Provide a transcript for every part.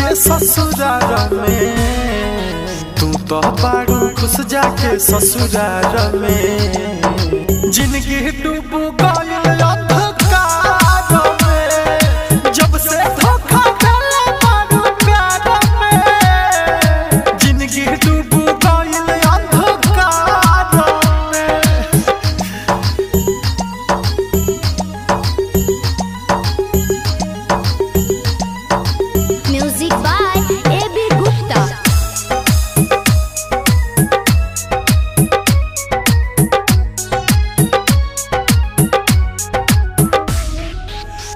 जाके ससुराल में, तू तो बारू खुश जाके ससुराल में। जिंदगी डूब गइल अंधकार में, जब से धोखा देले बारू प्यार में। जिंदगी डूब गइल अंधकार में। Music by AB Gupta.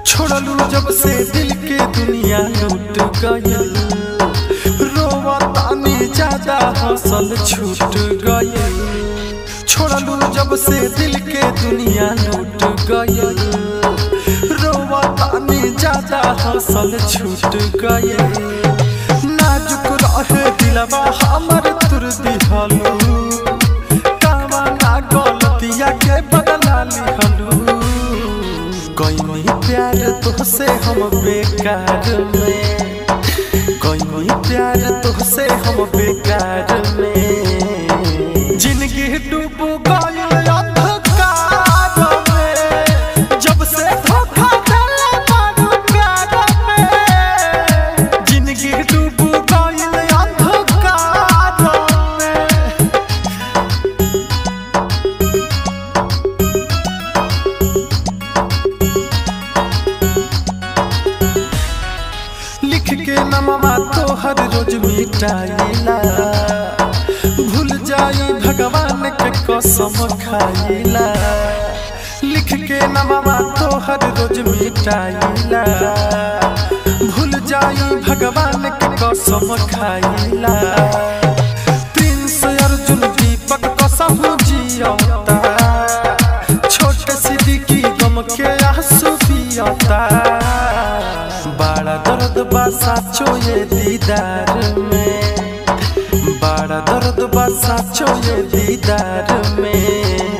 छोड़लू जब से दिल के दुनिया लूट गइल, रोवतानी ज्यादा हौसल छूट गइल। छोड़लू जब से दिल के दुनिया लूट गइल, रोवतानी ज्यादा हौसल छूट गइल। नाजुक रहे दिलवा हमर तुर दिहलू, कामना गलतिया के बदला लिहलू। कोई प्यार तुझसे हम बेकार में, कोई प्यार तुझसे हम बेकार में। जिंदगी डूब गइल अंधकार में, जब से धोखा देले बारू प्यार में। जिंदगी डूब गइल अंधकार में। लिख के नमवा तोहर रोज मिटाइला, भूल जाई भगवान के कसम खाइला। लिख के नमवा तोहर रोज मिटाइला, भूल जाई भगवान के कसम खाइला। प्रिंस अर्जुन दीपक कसम जियता, छोटे सिद्दीकी गम के आंसू पियता। बड़ा दर्द बा साचो ये दीदार में, बड़ा दर्द बा साचो ये दीदार में।